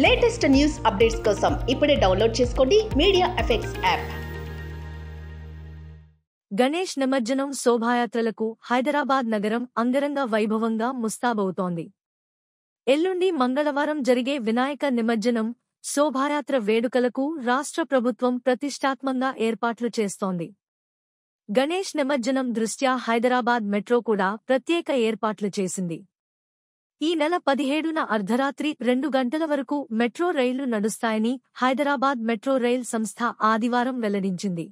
Latest news updates కోసం ఇప్పుడే download చేసుకోండి మీడియా ఎఫెక్ట్స్ యాప్. గణేష్ నిమజ్జనం శోభాయాత్రలకు హైదరాబాద్ నగరం అంగరంగ వైభవంగా ముస్తాబవుతోంది. ఎల్లుండి మంగళవారం జరిగే వినాయక నిమజ్జనం శోభాయాత్ర వేడుకలకు రాష్ట్ర ప్రభుత్వం ప్రతిష్టాత్మకంగా ఏర్పాట్లు చేస్తోంది. గణేష్ నిమజ్జనం దృష్ట్యా హైదరాబాద్ మెట్రో కూడా ప్రత్యేక ఏర్పాట్లు చేసింది. ఈ నెల 17న అర్ధరాత్రి 2 గంటల వరకు మెట్రో రైళ్లు నడుస్తాయని హైదరాబాద్ మెట్రో రైల్ సంస్థ ఆదివారం వెల్లడించింది.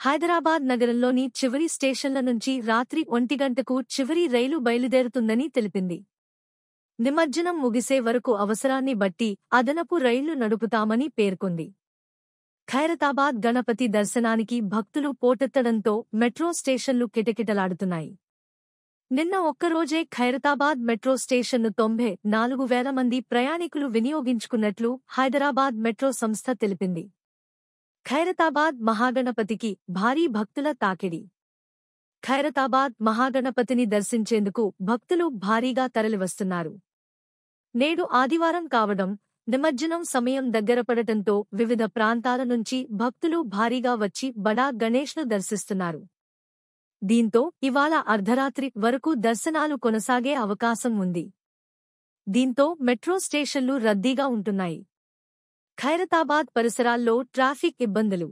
హైదరాబాద్ నగరంలోని చివరి స్టేషన్ల నుంచి రాత్రి 1 గంటకు చివరి రైలు బయలుదేరుతుందని తెలిపింది. నిమజ్జనం ముగిసే వరకు అవసరాన్ని బట్టి అదనపు రైళ్లు నడుపుతామని పేర్కొంది. ఖైరతాబాద్ గణపతి దర్శనానికి భక్తులు పోటెత్తడంతో మెట్రో స్టేషన్లు కిటకిటలాడుతున్నాయి. నిన్న ఒక్కరోజే ఖైరతాబాద్ మెట్రో స్టేషన్ను 94,000 మంది ప్రయాణికులు వినియోగించుకున్నట్లు హైదరాబాద్ మెట్రో సంస్థ తెలిపింది. ఖైరతాబాద్ మహాగణపతికి భారీ భక్తుల తాకిడి. ఖైరతాబాద్ మహాగణపతిని దర్శించేందుకు భక్తులు భారీగా తరలివస్తున్నారు. నేడు ఆదివారం కావడం, నిమజ్జనం సమయం దగ్గరపడటంతో వివిధ ప్రాంతాల నుంచి భక్తులు భారీగా వచ్చి బడా గణేష్ను దర్శిస్తున్నారు. దీంతో ఇవాళ అర్ధరాత్రి వరకు దర్శనాలు కొనసాగే అవకాశం ఉంది. దీంతో మెట్రో స్టేషన్లు రద్దీగా ఉంటున్నాయి. ఖైరతాబాద్ పరిసరాల్లో ట్రాఫిక్ ఇబ్బందులు.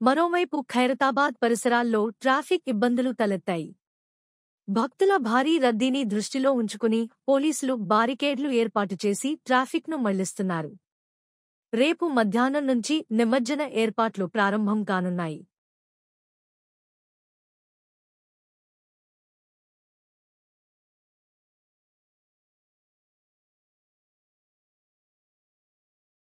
మరోవైపు ఖైరతాబాద్ పరిసరాల్లో ట్రాఫిక్ ఇబ్బందులు తలెత్తాయి. భక్తుల భారీ రద్దీని దృష్టిలో ఉంచుకుని పోలీసులు బారికేడ్లు ఏర్పాటు చేసి ట్రాఫిక్ను మళ్లిస్తున్నారు. రేపు మధ్యాహ్నం నుంచి నిమజ్జన ఏర్పాట్లు ప్రారంభం కానున్నాయి.